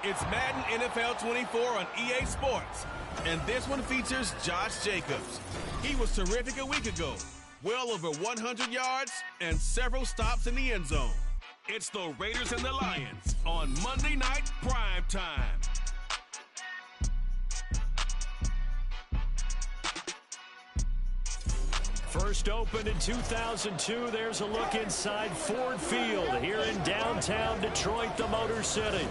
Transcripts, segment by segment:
It's Madden NFL 24 on EA Sports, and this one features Josh Jacobs. He was terrific a week ago, well over 100 yards and several stops in the end zone. It's the Raiders and the Lions on Monday Night Prime Time. First opened in 2002, there's a look inside Ford Field here in downtown Detroit, the Motor City.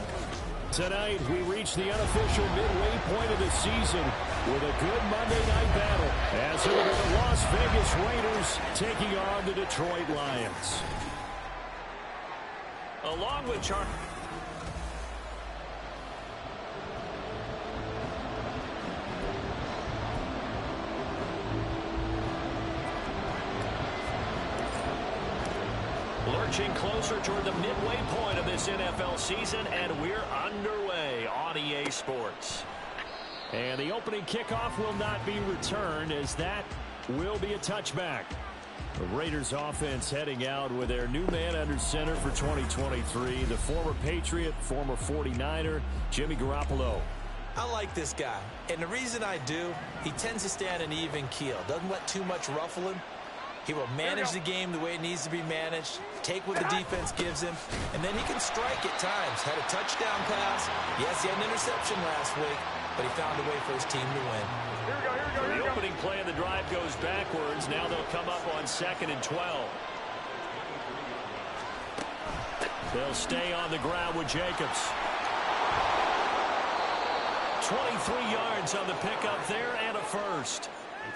Tonight, we reach the unofficial midway point of the season with a good Monday night battle as it will be the Las Vegas Raiders taking on the Detroit Lions. Along with lurching closer toward the midway point of this NFL season, and we're underway on EA Sports. And the opening kickoff will not be returned, as that will be a touchback. The Raiders offense heading out with their new man under center for 2023, the former Patriot, former 49er, Jimmy Garoppolo. I like this guy, and the reason I do, he tends to stay on an even keel, doesn't let too much ruffle him. He will manage the game the way it needs to be managed, take what the defense gives him, and then he can strike at times. Had a touchdown pass. Yes, he had an interception last week, but he found a way for his team to win. The opening play of the drive goes backwards. Now they'll come up on 2nd and 12. They'll stay on the ground with Jacobs. 23 yards on the pickup there and a first.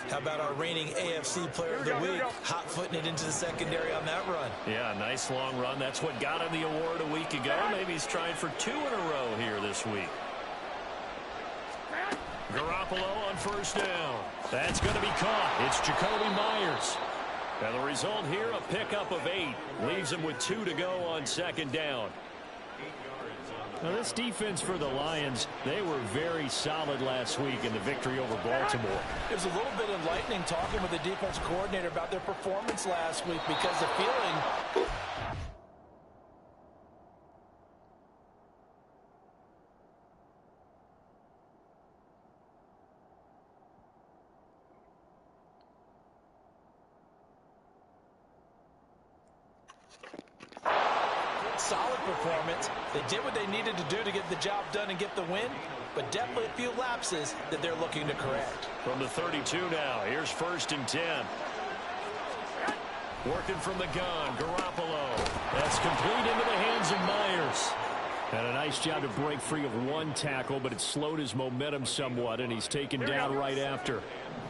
How about our reigning AFC Player of the Week, hot-footing it into the secondary on that run? Yeah, nice long run. That's what got him the award a week ago. Maybe he's trying for 2 in a row here this week. Garoppolo on first down. That's going to be caught. It's Jacoby Myers. And the result here, a pickup of 8. Leaves him with 2 to go on 2nd down. Now, this defense for the Lions, they were very solid last week in the victory over Baltimore. It was a little bit enlightening talking with the defense coordinator about their performance last week, because the feeling... solid performance. They did what they needed to do to get the job done and get the win, but definitely a few lapses that they're looking to correct. From the 32 now, here's 1st and 10. Working from the gun, Garoppolo. That's complete into the hands of Myers. And a nice job to break free of 1 tackle, but it slowed his momentum somewhat, and he's taken down right after.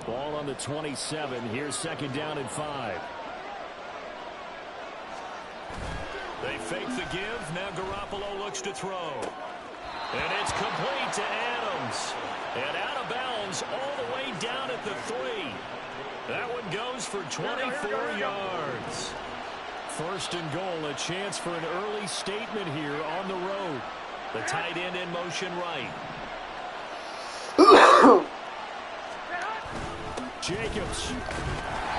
Ball on the 27. Here's 2nd down and 5. They fake the give. Now Garoppolo looks to throw. And it's complete to Adams. And out of bounds all the way down at the 3. That one goes for 24 yards. 1st and goal, a chance for an early statement here on the road. The tight end in motion right. Jacobs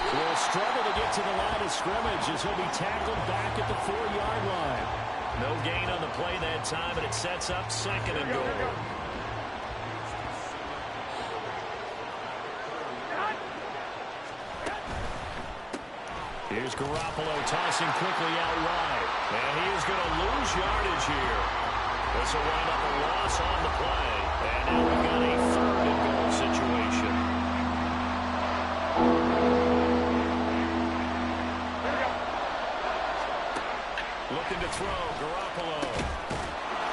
will struggle to get to the line of scrimmage as he'll be tackled back at the 4-yard line. No gain on the play that time, and it sets up 2nd and goal. Here's Garoppolo tossing quickly out wide. And he is going to lose yardage here. This will wind up a loss on the play. And now we've got a 3rd and goal situation. Looking to throw, Garoppolo.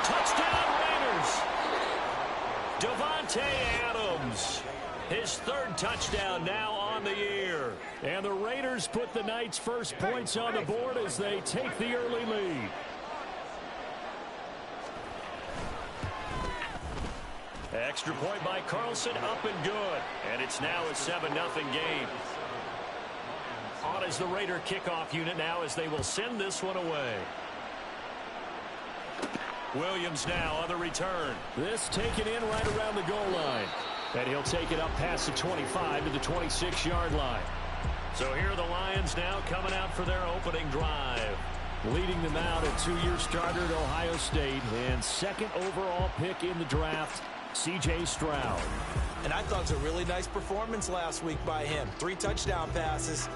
Touchdown Raiders! Davante Adams. His 3rd touchdown now on the year. And the Raiders put the night's first points on the board as they take the early lead. Extra point by Carlson, up and good. And it's now a 7-0 game. On is the Raider kickoff unit now as they will send this one away. Williams now on the return. This taken in right around the goal line. And he'll take it up past the 25 to the 26-yard line. So here are the Lions now coming out for their opening drive. Leading them out, a 2-year starter at Ohio State and second overall pick in the draft, C.J. Stroud. And I thought it was a really nice performance last week by him. 3 touchdown passes.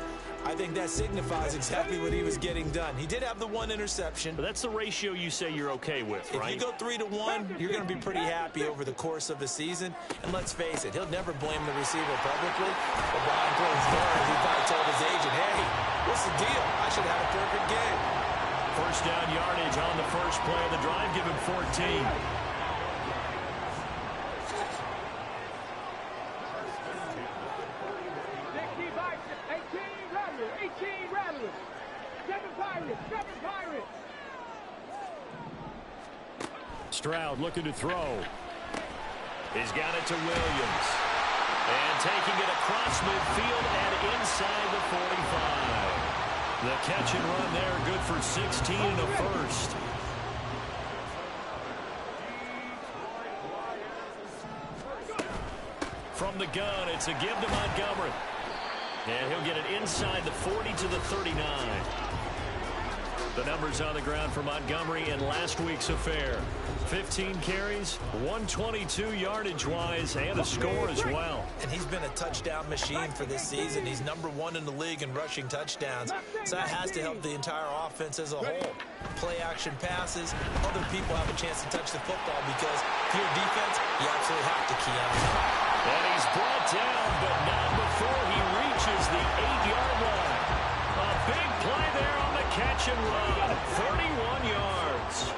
I think that signifies exactly what he was getting done. He did have the 1 interception. But that's the ratio you say you're okay with, right? If you go 3-to-1, you're going to be pretty happy over the course of a season. And let's face it, he'll never blame the receiver publicly. But behind closed doors, he probably told his agent, hey, what's the deal? I should have a perfect game. First down yardage on the first play of the drive. Give him 14. Stroud looking to throw. He's got it to Williams. And taking it across midfield and inside the 45. The catch and run there, good for 16 and a first. From the gun, it's a give to Montgomery. And he'll get it inside the 40 to the 39. The numbers on the ground for Montgomery in last week's affair. 15 carries, 122 yardage-wise, and a score as well. And he's been a touchdown machine for this season. He's #1 in the league in rushing touchdowns. So that has to help the entire offense as a whole. Play-action passes, other people have a chance to touch the football because if you're defense, you absolutely have to key on him. And he's brought down, but not before he reaches the 8-yard line. A big play there on the catch and run. 31 yards.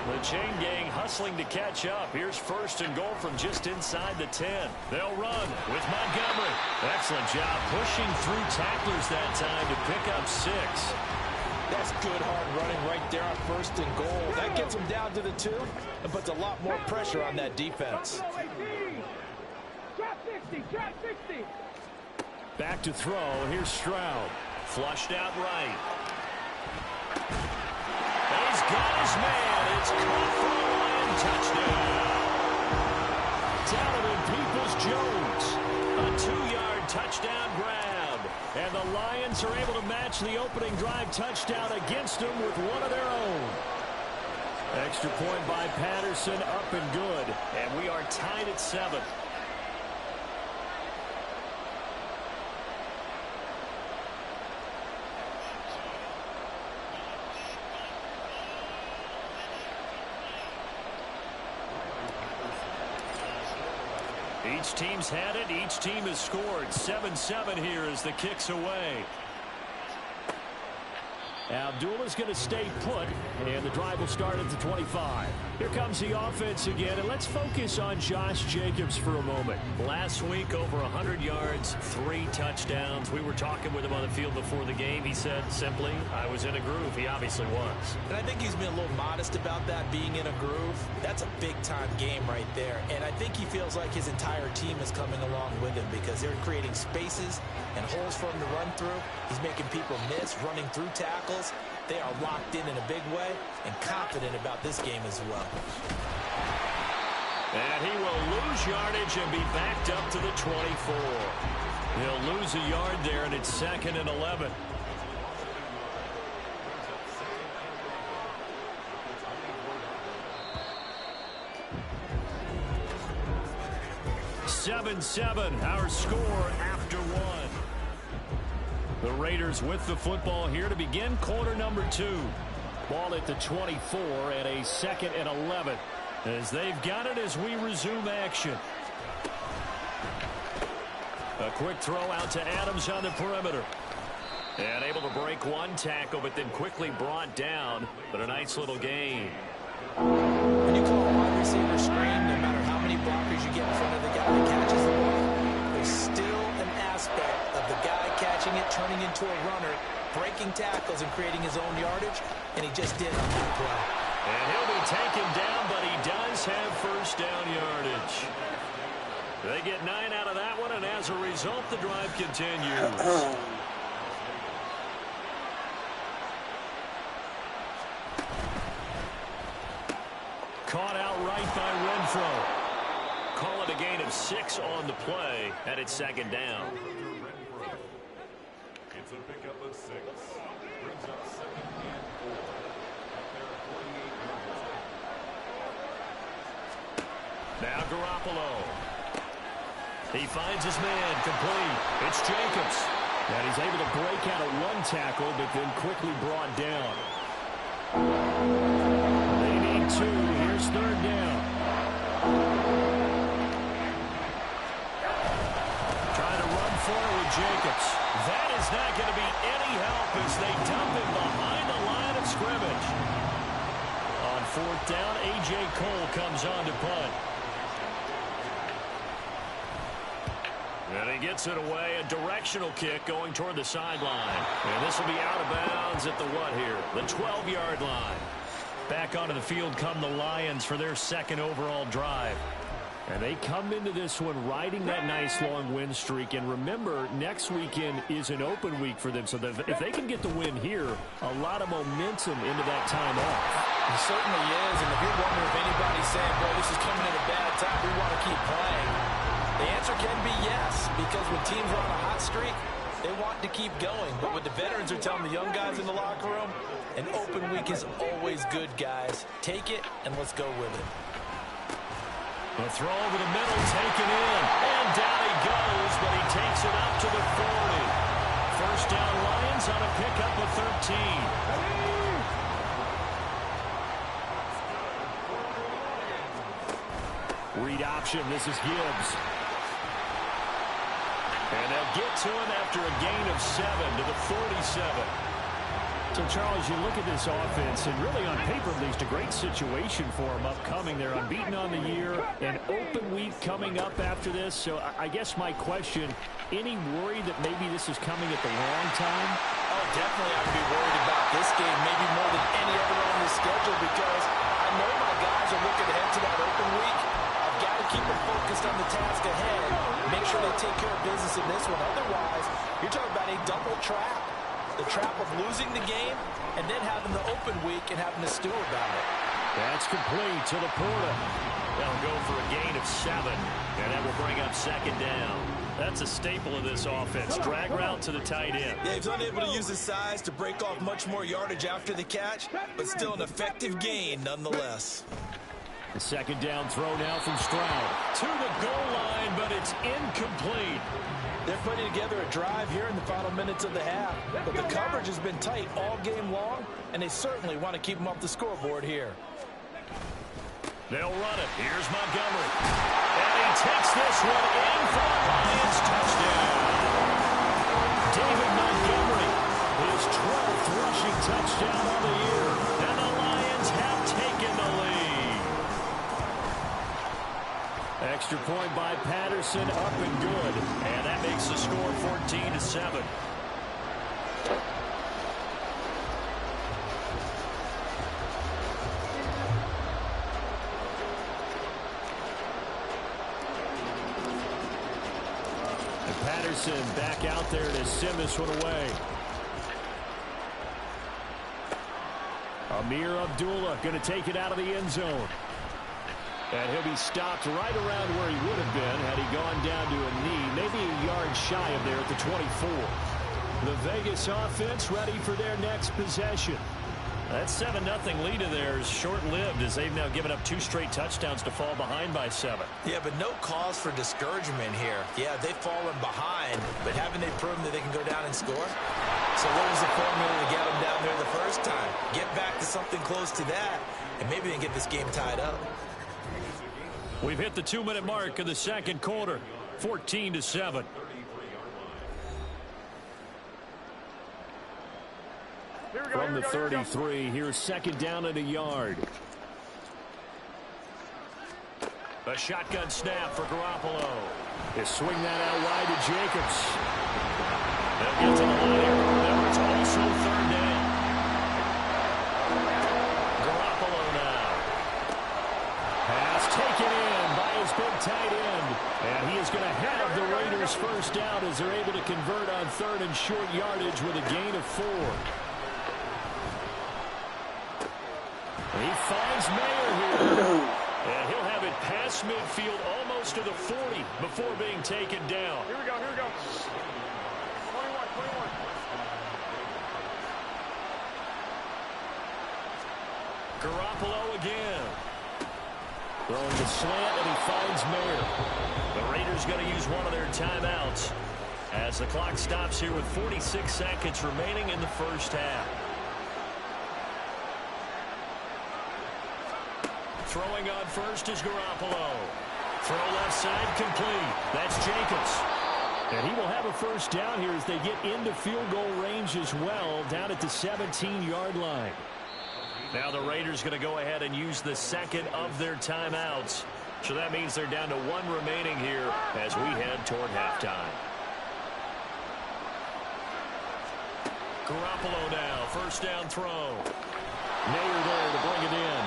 The chain gang hustling to catch up. Here's first and goal from just inside the 10. They'll run with Montgomery. Excellent job pushing through tacklers that time to pick up 6. That's good hard running right there on first and goal. That gets them down to the 2 and puts a lot more pressure on that defense. Back to throw. Here's Stroud. Flushed out right. He's got his man. It's caught for a Lion touchdown. Donovan Peoples-Jones. A 2-yard touchdown grab. And the Lions are able to match the opening drive touchdown against them with one of their own. Extra point by Patterson, up and good. And we are tied at 7. Each team's had it. Each team has scored. 7-7 here as the kick's away. Abdullah's going to stay put, and the drive will start at the 25. Here comes the offense again, and let's focus on Josh Jacobs for a moment. Last week, over 100 yards, 3 touchdowns. We were talking with him on the field before the game. He said simply, I was in a groove. He obviously was. And I think he's been a little modest about that, being in a groove. That's a big-time game right there. And I think he feels like his entire team is coming along with him because they're creating spaces and holes for him to run through. He's making people miss, running through tackles. They are locked in a big way and confident about this game as well. And he will lose yardage and be backed up to the 24. He'll lose a yard there, and it's 2nd and 11. Our score after 1. The Raiders with the football here to begin quarter number 2. Ball at the 24 and a 2nd and 11 as they've got it as we resume action. A quick throw out to Adams on the perimeter. And able to break one tackle, but then quickly brought down. But a nice little gain. When you call a wide receiver screen, no matter how many blockers you get in front of the guy that catches the ball, there's still an aspect of the guy catching it, turning into a runner, breaking tackles and creating his own yardage, and he just did on that play. And he'll be taken down, but he does have first down yardage. They get 9 out of that one, and as a result, the drive continues. Caught outright by Renfro. Call it a gain of 6 on the play, and it's 2nd down. It's a pickup of 6. Brings up 2nd and 4. Now Garoppolo. He finds his man complete. It's Jacobs. And he's able to break out of one tackle, but then quickly brought down. They need two. Here's third down. Trying to run forward with Jacobs. That is not going to be any help as they dump him behind the line of scrimmage. On fourth down, A.J. Cole comes on to punt. And he gets it away, a directional kick going toward the sideline. And this will be out of bounds at the what here? The 12-yard line. Back onto the field come the Lions for their second overall drive. And they come into this one riding that nice long win streak. And remember, next weekend is an open week for them. So if they can get the win here, a lot of momentum into that time off. It certainly is. And if you're wondering if anybody's saying, boy, this is coming at a bad time, we want to keep playing, the answer can be yes, because when teams are on a hot streak, they want to keep going. But what the veterans are telling the young guys in the locker room, an open week is always good, guys. Take it, and let's go with it. A throw over the middle, taken in, and down he goes, but he takes it up to the 40. First down Lions on a pickup of 13. Read option, this is Gibbs. And they'll get to him after a gain of 7 to the 47. So, Charles, you look at this offense, and really on paper, at least a great situation for them upcoming. They're unbeaten on the year, an open week coming up after this. So, I guess my question, any worry that maybe this is coming at the wrong time? Oh, definitely I would be worried about this game, maybe more than any other on the schedule, because I know my guys are looking ahead to that open week. I've got to keep them focused on the task ahead. Make sure they take care of business in this one. Otherwise, you're talking about a double trap. The trap of losing the game and then having the open week and having to stew about it. That's complete to Laporta. They'll go for a gain of 7, and that will bring up second down. That's a staple of this offense. Drag route to the tight end. Yeah, he's unable to use his size to break off much more yardage after the catch, but still an effective gain nonetheless. The second down throw now from Stroud. To the goal line, but it's incomplete. They're putting together a drive here in the final minutes of the half, but the coverage has been tight all game long, and they certainly want to keep them off the scoreboard here. They'll run it. Here's Montgomery. And he takes this one in for a Lions touchdown. David Montgomery, his 12th rushing touchdown of the year, and the Lions have taken the lead. Extra point by Patterson, up and good. And that makes the score 14-7. And Patterson back out there to send this one away. Amir Abdullah going to take it out of the end zone. And he'll be stopped right around where he would have been had he gone down to a knee, maybe a yard shy of there at the 24. The Vegas offense ready for their next possession. That 7-0 lead of theirs short-lived as they've now given up 2 straight touchdowns to fall behind by 7. Yeah, but no cause for discouragement here. Yeah, they've fallen behind, but haven't they proven that they can go down and score? So what was the formula to get them down there the first time? Get back to something close to that, and maybe they can get this game tied up. We've hit the 2-minute mark of the second quarter, 14-7. From the 33, here's second down and a yard. A shotgun snap for Garoppolo. They swing that out wide to Jacobs. They'll get to the line here. Remember, it's also third down. Garoppolo now. Pass taken in by his big tight end. And he is going to have the Raiders first down as they're able to convert on third and short yardage with a gain of 4. He finds Mayer here. And he'll have it past midfield almost to the 40 before being taken down. Here we go, here we go. 21. Garoppolo again. Throwing the slant, and he finds Mayer. The Raiders going to use one of their timeouts as the clock stops here with 46 seconds remaining in the first half. Throwing on first is Garoppolo. Throw left side complete. That's Jacobs. And he will have a first down here as they get into field goal range as well, down at the 17-yard line. Now the Raiders going to go ahead and use the second of their timeouts. So that means they're down to one remaining here as we head toward halftime. Garoppolo now, first down throw. Mayer there to bring it in.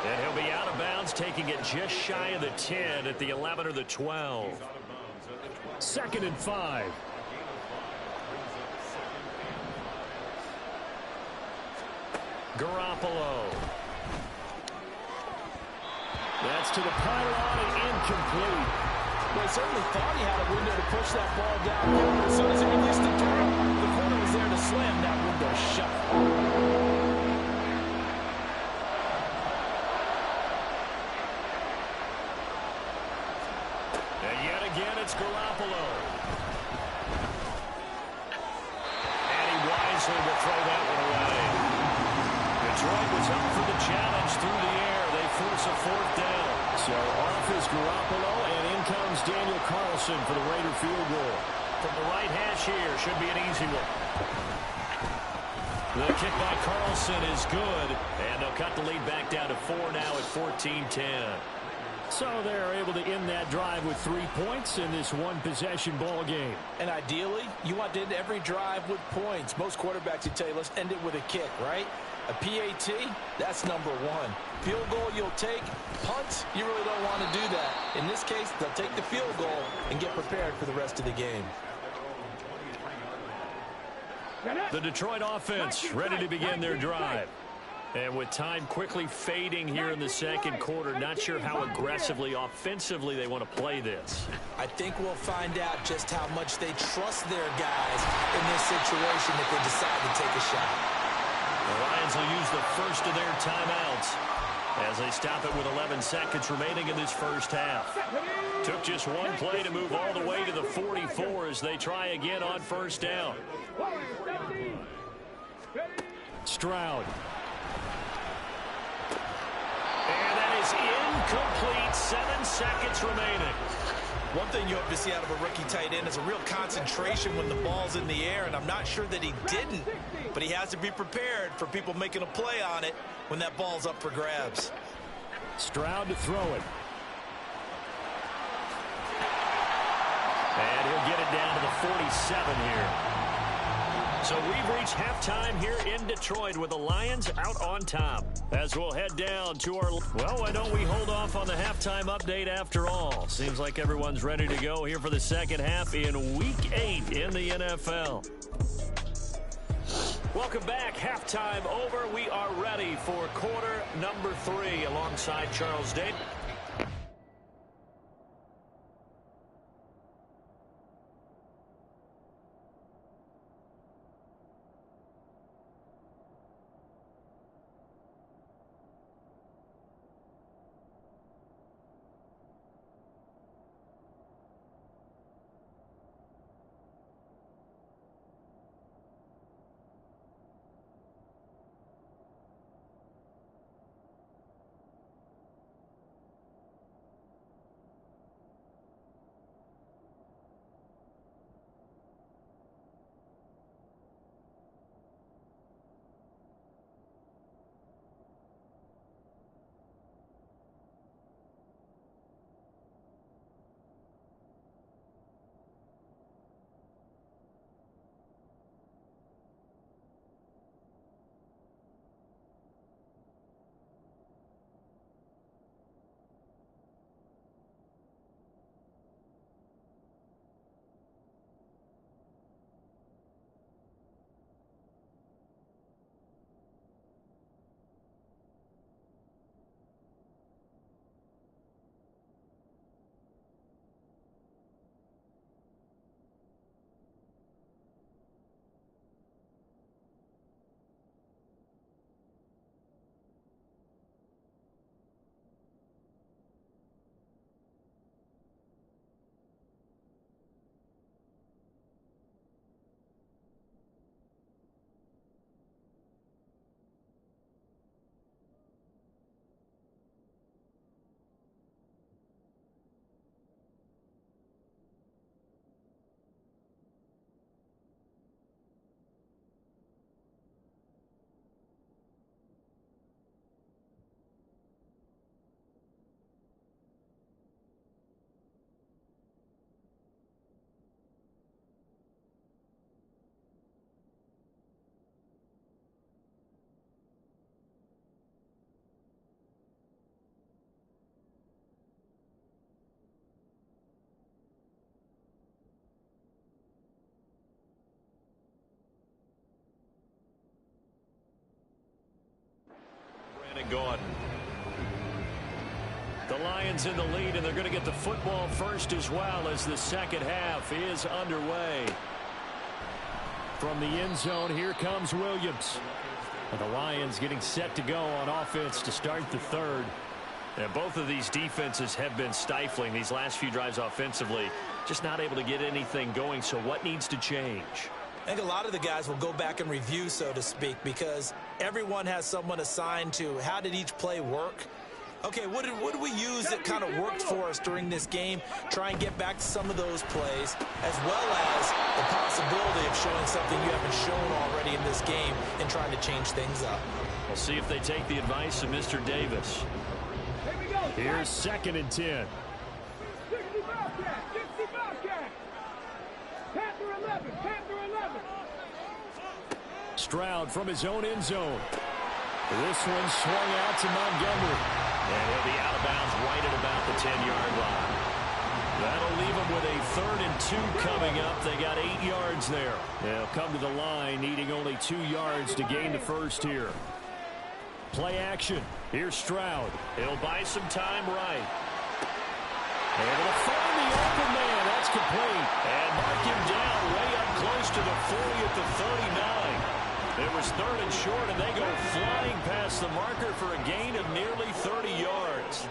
And he'll be out of bounds, taking it just shy of the 10 at the 11 or the 12. 2nd and 5. Garoppolo. That's to the pylon and incomplete. Well, he certainly thought he had a window to push that ball down. As soon as he released the throw, the corner was there to slam that window shut. And yet again, it's Garoppolo. And he wisely will throw that one away. Detroit was up for the challenge through the air. They force a 4th down. So off is Garoppolo, and in comes Daniel Carlson for the Raider field goal. From the right hash here, should be an easy one. The kick by Carlson is good, and they'll cut the lead back down to 4 now at 14-10. So they're able to end that drive with 3 points in this one-possession ball game. And ideally, you want to end every drive with points. Most quarterbacks would tell you, let's end it with a kick, right? A PAT, that's number 1. Field goal you'll take. Punt, you really don't want to do that. In this case, they'll take the field goal and get prepared for the rest of the game. The Detroit offense ready to begin their drive. And with time quickly fading here in the second quarter, not sure how aggressively, offensively they want to play this. I think we'll find out just how much they trust their guys in this situation if they decide to take a shot. The Lions will use the first of their timeouts as they stop it with 11 seconds remaining in this first half. Took just one play to move all the way to the 44 as they try again on first down. Stroud. And that is incomplete. 7 seconds remaining. One thing you hope to see out of a rookie tight end is a real concentration when the ball's in the air, and I'm not sure that he didn't, but he has to be prepared for people making a play on it when that ball's up for grabs. Stroud to throw it. And he'll get it down to the 47 here. So we've reached halftime here in Detroit with the Lions out on top. As we'll head down to our... Well, why don't we hold off on the halftime update after all? Seems like everyone's ready to go here for the second half in Week 8 in the NFL. Welcome back. Halftime over. We are ready for quarter number 3 alongside Charles Day. get going. The Lions in the lead, and they're going to get the football first as well as the second half is underway. From the end zone, here comes Williams. And the Lions getting set to go on offense to start the third. And both of these defenses have been stifling these last few drives offensively. Just not able to get anything going, so what needs to change? I think a lot of the guys will go back and review, so to speak, because everyone has someone assigned to how did each play work. Okay, what did we use that kind of worked for us during this game? Try and get back to some of those plays, as well as the possibility of showing something you haven't shown already in this game and trying to change things up. We'll see if they take the advice of Mr. Davis. Here's 2nd and 10. 60 Bobcat, 60 Bobcat. Panther 11, Panther 11. Stroud from his own end zone. This one swung out to Montgomery. And he'll be out of bounds right at about the 10-yard line. That'll leave them with a 3rd and 2 coming up. They got 8 yards there. They'll come to the line needing only 2 yards to gain the first here. Play action. Here's Stroud. He'll buy some time right. Able to find the open man. That's complete. And mark him down way up close to the 40 at the 39. It was 3rd and short, and they go flying past the marker for a gain of nearly 30 yards.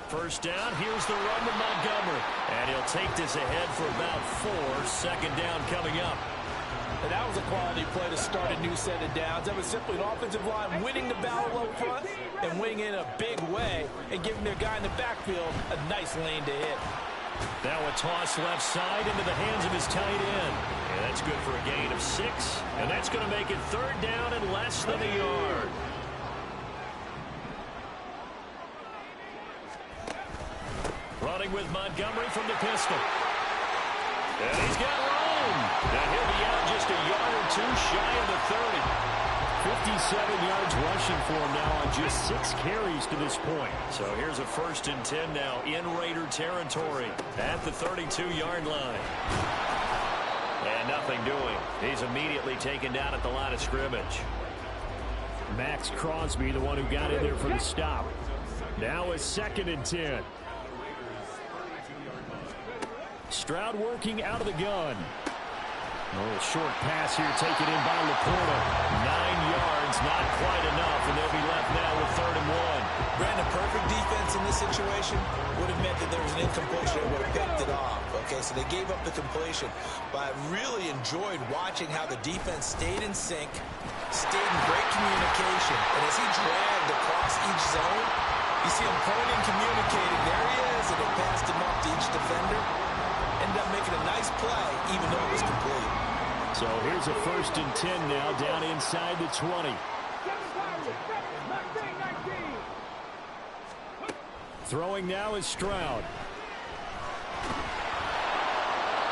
First down, here's the run to Montgomery. And he'll take this ahead for about 4. Second down coming up. And that was a quality play to start a new set of downs. That was simply an offensive line winning the battle up front and winning in a big way and giving their guy in the backfield a nice lane to hit. Now a toss left side into the hands of his tight end. And that's good for a gain of 6. And that's going to make it 3rd down and less than a yard. Running with Montgomery from the pistol. And he's got room. And he'll be out just a yard or 2 shy of the 30. 57 yards rushing for him now on just 6 carries to this point. So here's a 1st and 10 now in Raider territory at the 32-yard line. And nothing doing. He's immediately taken down at the line of scrimmage. Max Crosby, the one who got in there for the stop. Now a 2nd and 10. Stroud working out of the gun. A little short pass here taken in by Laporta. 9 yards, not quite enough, and they'll be left now with 3rd and 1. Brandon, perfect defense in this situation would have meant that there was an incompletion that would have picked it off. Okay, so they gave up the completion. But I really enjoyed watching how the defense stayed in sync, stayed in great communication. And as he dragged across each zone, you see him pointing, communicating. There he is, and it passed him up to each defender. Ended up making a nice play, even though it was complete. So here's a 1st and 10 now down inside the 20. Throwing now is Stroud.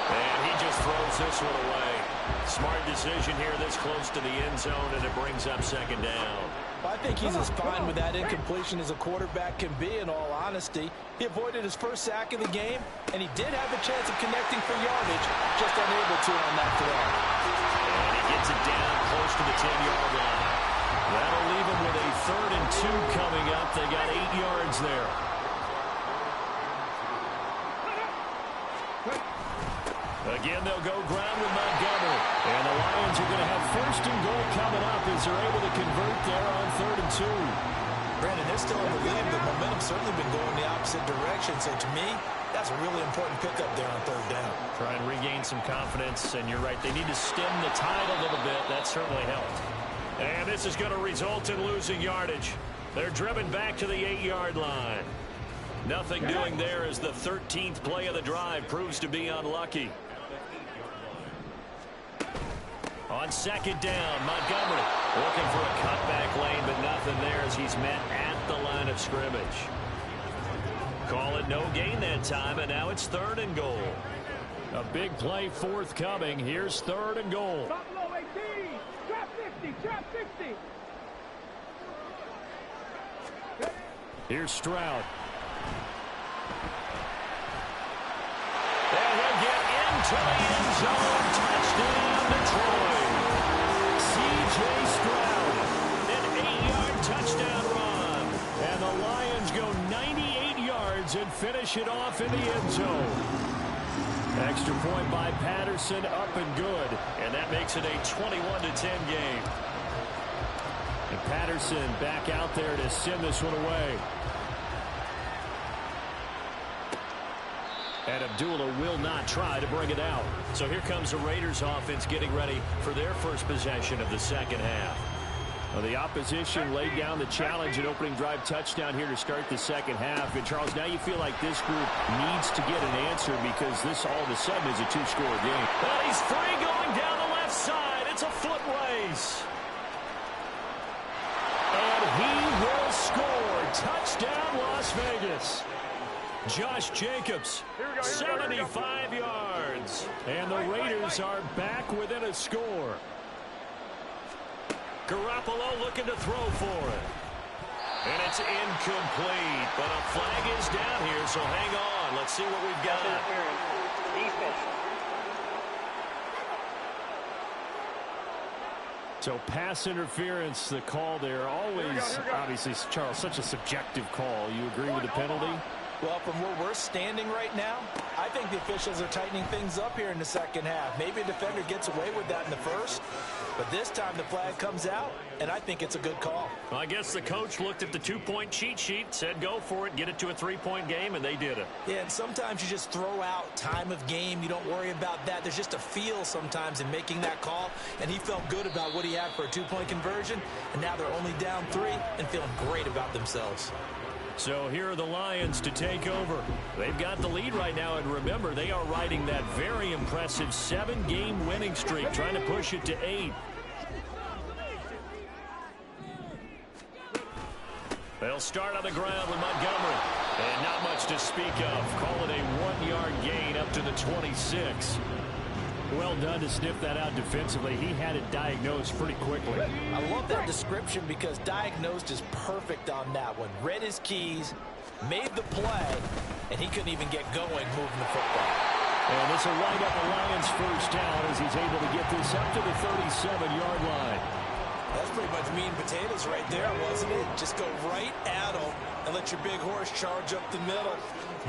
And he just throws this one away. Smart decision here this close to the end zone, and it brings up 2nd down. I think he's as fine with that incompletion as a quarterback can be, in all honesty. He avoided his first sack of the game, and he did have a chance of connecting for yardage, just unable to on that throw. And he gets it down close to the 10-yard line. That'll leave him with a 3rd and 2 coming up. They got 8 yards there. Again, they'll go ground with Montgomery. And the Lions are going to have 1st and goal coming up as they're able to convert there on 3rd and 2. Brandon, they're still in the lead, but momentum's certainly been going the opposite direction. So to me, that's a really important pickup there on 3rd down. Try and regain some confidence, and you're right. They need to stem the tide a little bit. That certainly helped. And this is going to result in losing yardage. They're driven back to the 8-yard line. Nothing doing there as the 13th play of the drive proves to be unlucky. On 2nd down, Montgomery looking for a cutback lane, but nothing there as he's met at the line of scrimmage. Call it no gain that time, and now it's 3rd and goal. A big play forthcoming. Here's 3rd and goal. Buffalo 18, trap 50, trap 50. Here's Stroud. And he'll get into the end zone. Touchdown, Detroit. C.J. Stroud. An 8-yard yards and finish it off in the end zone. Extra point by Patterson, up and good. And that makes it a 21-10 game. And Patterson back out there to send this one away. And Abdullah will not try to bring it out. So here comes the Raiders offense getting ready for their first possession of the second half. Well, the opposition laid down the challenge and opening drive touchdown here to start the second half. And, Charles, now you feel like this group needs to get an answer because this all of a sudden is a two-score game. Well, he's free going down the left side. It's a foot race. And he will score. Touchdown, Las Vegas. Josh Jacobs, 75 yards. And the Raiders are back within a score. Garoppolo looking to throw for it. And it's incomplete, but a flag is down here, so hang on. Let's see what we've got. So pass interference, the call there. Always, obviously, Charles, such a subjective call. You agree with the penalty? Well, from where we're standing right now, I think the officials are tightening things up here in the second half. Maybe a defender gets away with that in the first, but this time the flag comes out, and I think it's a good call. Well, I guess the coach looked at the two-point cheat sheet, said go for it, get it to a three-point game, and they did it. Yeah, and sometimes you just throw out time of game. You don't worry about that. There's just a feel sometimes in making that call, and he felt good about what he had for a two-point conversion, and now they're only down 3 and feeling great about themselves. So here are the Lions to take over. They've got the lead right now, and remember, they are riding that very impressive 7-game winning streak, trying to push it to 8. They'll start on the ground with Montgomery. And not much to speak of. Call it a 1-yard gain up to the 26. Well done to sniff that out defensively. He had it diagnosed pretty quickly. I love that description because diagnosed is perfect on that one. Read his keys, made the play, and he couldn't even get going moving the football. And this will wind up the Lions' first down as he's able to get this up to the 37-yard line. That's pretty much meat and potatoes right there, wasn't it? Just go right at him and let your big horse charge up the middle.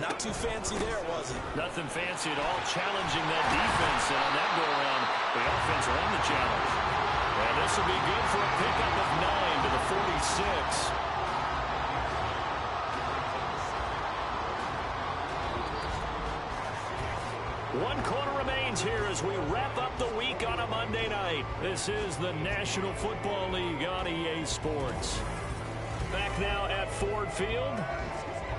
Not too fancy there, was it? Nothing fancy at all, challenging that defense. And on that go-around, the offense won the challenge. And this will be good for a pickup of 9 to the 46. One quarter remains here as we wrap up the week on a Monday night. This is the National Football League on EA Sports. Back now at Ford Field.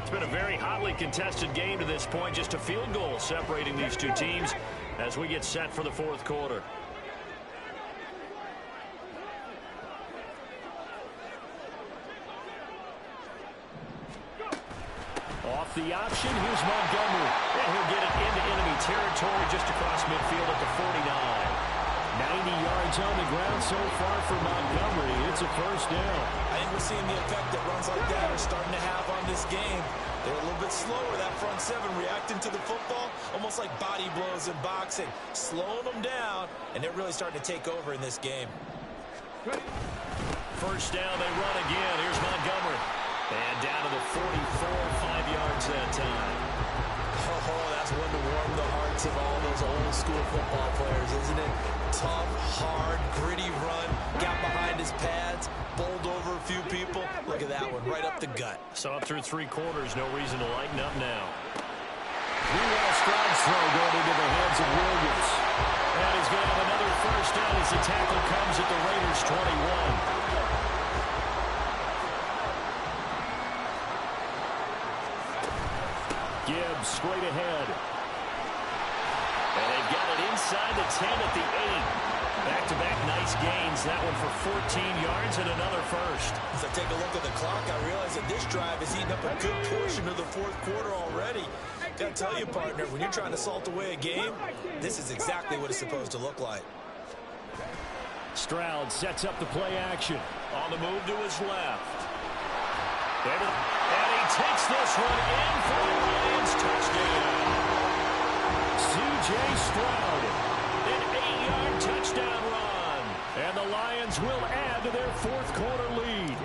It's been a very hotly contested game to this point. Just a field goal separating these two teams as we get set for the fourth quarter. Off the option, here's Montgomery. And he'll get it into enemy territory just across midfield at the 49. 90 yards on the ground so far for Montgomery. It's a first down. I think we're seeing the effect that runs like that are starting to have on this game. They're a little bit slower, that front seven, reacting to the football, almost like body blows in boxing, slowing them down, and they're really starting to take over in this game. First down, they run again. Here's Montgomery. And down to the 44, 5 yards that time. Oh, that's one to warm the hearts of all those old school football players, isn't it? Tough, hard, gritty run, got behind his pads, bowled over a few people. Look at that one, right up the gut. So up through 3 quarters, no reason to lighten up now. 3-well stride throw going into the hands of Williams. And he's going to have another first down as the tackle comes at the Raiders' 21. Gibbs straight ahead. And they've got it inside the 10 at the 8. Back-to-back nice gains. That one for 14 yards and another first. As I take a look at the clock, I realize that this drive has eaten up a good portion of the fourth quarter already. Got to tell you, partner, when you're trying to salt away a game, this is exactly what it's supposed to look like. Stroud sets up the play action. On the move to his left. And he takes this one in for the Lions touchdown. C.J. Stroud, an 8-yard touchdown run. And the Lions will add to their fourth quarter lead.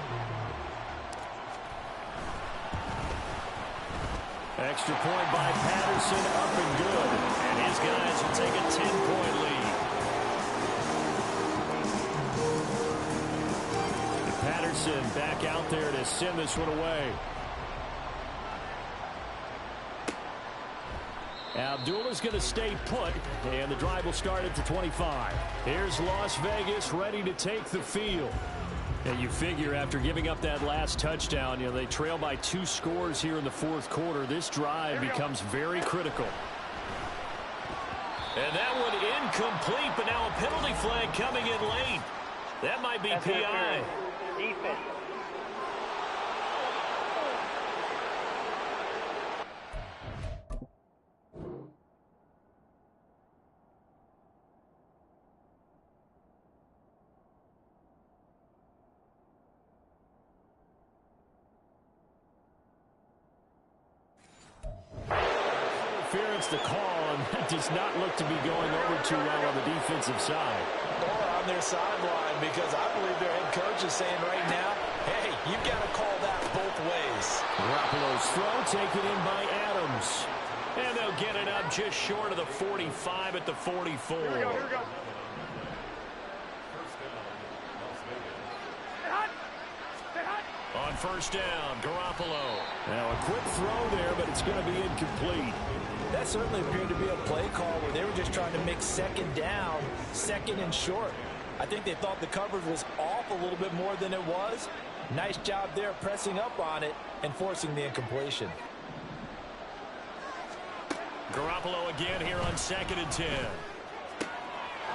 Extra point by Patterson, up and good. And his guys will take a 10-point lead. And Patterson back out there to send this one away. Abdullah's going to stay put, and the drive will start at the 25. Here's Las Vegas ready to take the field. And you figure after giving up that last touchdown, they trail by 2 scores here in the fourth quarter. This drive becomes very critical. And that one incomplete, but now a penalty flag coming in late. That might be PI. Defense. Interference to call, and that does not look to be going over too well on the defensive side. Or on their sideline, because I believe their head coach is saying right now, hey, you've got to call that both ways. Garoppolo's throw taken in by Adams. And they'll get it up just short of the 45 at the 44. Here we go. On first down, Garoppolo. Now a quick throw there, but it's going to be incomplete. That certainly appeared to be a play call where they were just trying to make second down, second and short. I think they thought the coverage was off a little bit more than it was. Nice job there pressing up on it and forcing the incompletion. Garoppolo again here on 2nd and 10.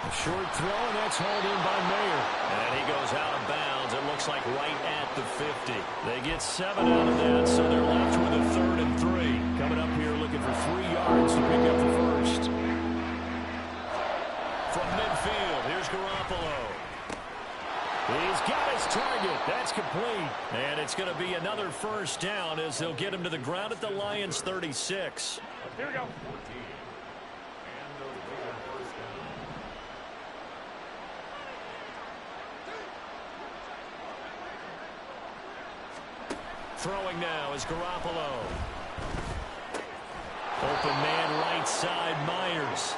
A short throw, and that's hauled in by Mayer. And he goes out of bounds. It looks like right at the 50. They get 7 out of that, so they're left with a 3rd and 3. Coming up here looking for 3 yards to pick up the first. From midfield, here's Garoppolo. He's got his target. That's complete. And it's going to be another first down as they'll get him to the ground at the Lions' 36. Here we go. Throwing now is Garoppolo. Open man right side, Myers.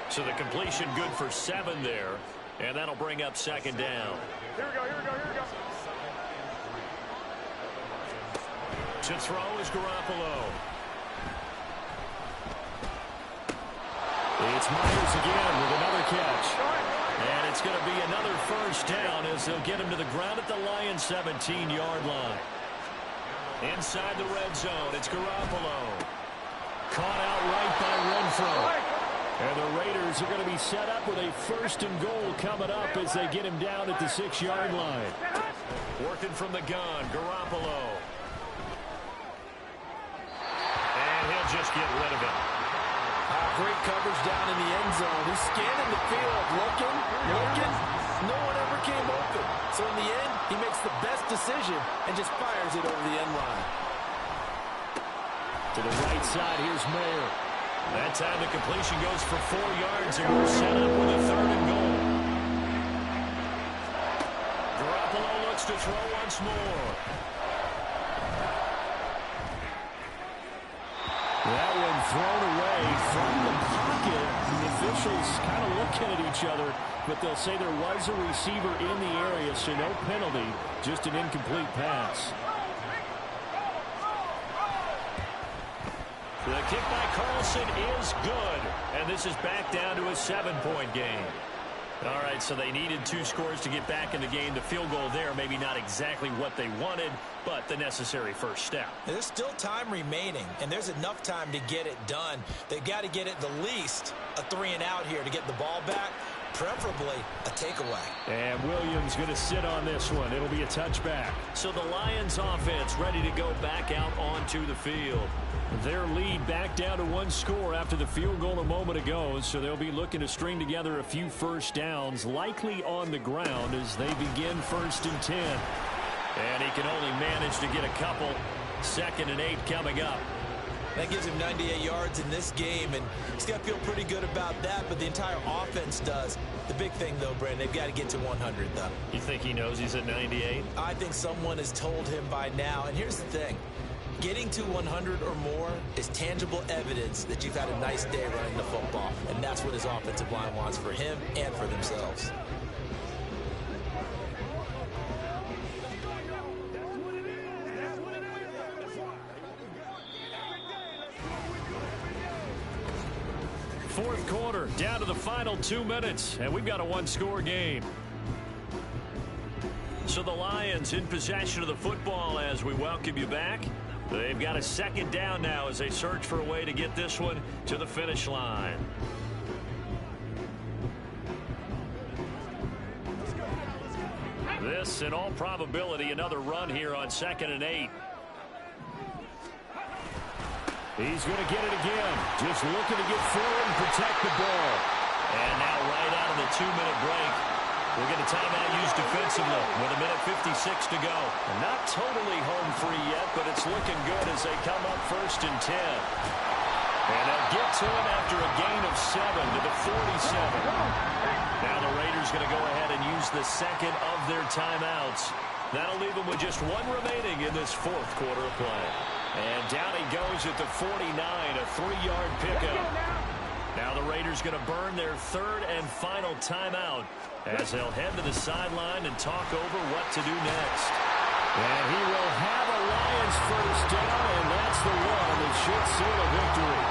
So the completion good for 7 there. And that'll bring up 2nd down. Here we go. To throw is Garoppolo. It's Myers again with another catch. And it's going to be another first down as they'll get him to the ground at the Lions' 17-yard line. Inside the red zone, it's Garoppolo. Caught out right by Renfro. And the Raiders are going to be set up with a 1st and goal coming up as they get him down at the 6-yard line. Working from the gun, Garoppolo. And he'll just get rid of it. Great coverage down in the end zone. He's scanning the field, looking. No one ever came open. So in the end, he makes the best decision and just fires it over the end line. To the right side, here's Mayer. That time the completion goes for 4 yards, and we're set up with a 3rd and goal. Garoppolo looks to throw once more. That one thrown away from the pocket. The officials kind of looking at each other, but they'll say there was a receiver in the area, so no penalty, just an incomplete pass. The kick by Carlson is good, and this is back down to a 7-point game. All right, so they needed 2 scores to get back in the game. The field goal there, maybe not exactly what they wanted, but the necessary first step. There's still time remaining, and there's enough time to get it done. They've got to get it the least a 3-and-out here to get the ball back, preferably a takeaway. And Williams going to sit on this one. It'll be a touchback. So the Lions offense ready to go back out onto the field. Their lead back down to 1 score after the field goal a moment ago, so they'll be looking to string together a few first downs, likely on the ground as they begin 1st and 10. And he can only manage to get a couple. 2nd and 8 coming up. That gives him 98 yards in this game, and he's got to feel pretty good about that, but the entire offense does. The big thing, though, Brandon, they've got to get to 100, though. You think he knows he's at 98? I think someone has told him by now, and here's the thing. Getting to 100 or more is tangible evidence that you've had a nice day running the football, and that's what his offensive line wants for him and for themselves. Fourth quarter, down to the final 2 minutes, and we've got a one-score game. So the Lions in possession of the football as we welcome you back. They've got a second down now as they search for a way to get this one to the finish line. This, in all probability, another run here on 2nd and 8. He's going to get it again. Just looking to get forward and protect the ball. And now right out of the 2-minute break, we'll get a timeout used defensively with 1:56 to go. And not totally home free yet, but it's looking good as they come up 1st and 10. And they'll get to it after a gain of 7 to the 47. Now the Raiders going to go ahead and use the second of their timeouts. That'll leave them with just one remaining in this fourth quarter of play. And down he goes at the 49, a 3-yard pickup. Now the Raiders going to burn their third and final timeout as they'll head to the sideline and talk over what to do next. And he will have a Lions first down, and that's the one that should seal a victory.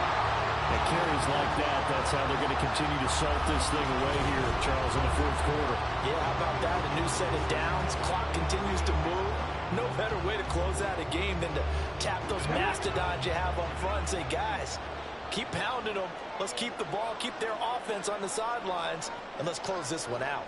At carries like that, that's how they're going to continue to salt this thing away here, Charles, in the fourth quarter. Yeah, how about that? A new set of downs. Clock continues to move. No better way to close out a game than to tap those mastodons you have up front and say, guys, keep pounding them. Let's keep the ball, keep their offense on the sidelines, and let's close this one out.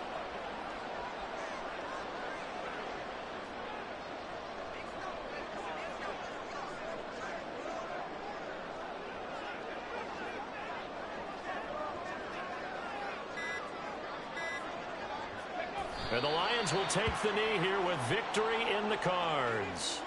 And the Lions will take the knee here with victory in the cards.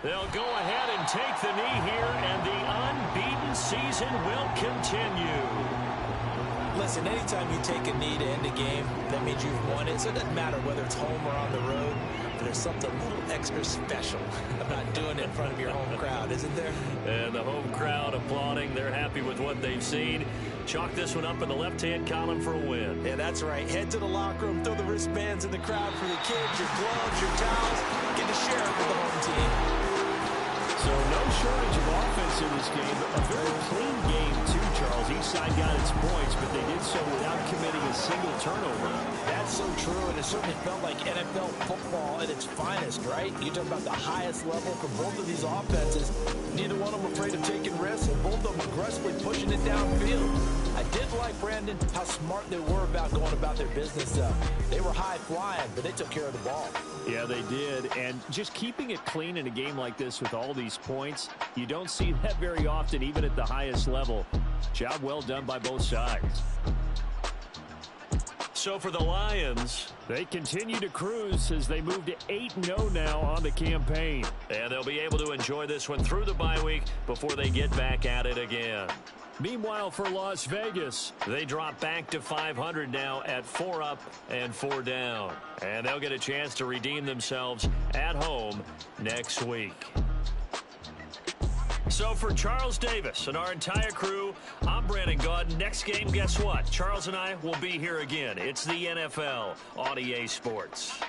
They'll go ahead and take the knee here, and the unbeaten season will continue. Listen, anytime you take a knee to end a game, that means you've won it. So it doesn't matter whether it's home or on the road. But there's something a little extra special about doing it in front of your home crowd, isn't there? And the home crowd applauding. They're happy with what they've seen. Chalk this one up in the left-hand column for a win. Yeah, that's right. Head to the locker room, throw the wristbands in the crowd for the kids, your gloves, your towels. Get to share it with the home team. So no shortage of offense in this game. A very clean game, too, Charles. Each side got its points, but they did so without committing a single turnover. That's so true, and it certainly felt like NFL football at its finest, right? You talk about the highest level for both of these offenses. Neither one of them afraid of taking risks, and both of them aggressively pushing it downfield. I did like, Brandon, how smart they were about going about their business. They were high-flying, but they took care of the ball. Yeah, they did. And just keeping it clean in a game like this with all these points, you don't see that very often, even at the highest level. Job well done by both sides. So for the Lions, they continue to cruise as they move to 8-0 now on the campaign. And they'll be able to enjoy this one through the bye week before they get back at it again. Meanwhile, for Las Vegas, they drop back to 500 now at 4 up and 4 down. And they'll get a chance to redeem themselves at home next week. So for Charles Davis and our entire crew, I'm Brandon Gaudin. Next game, guess what? Charles and I will be here again. It's the NFL on EA Sports.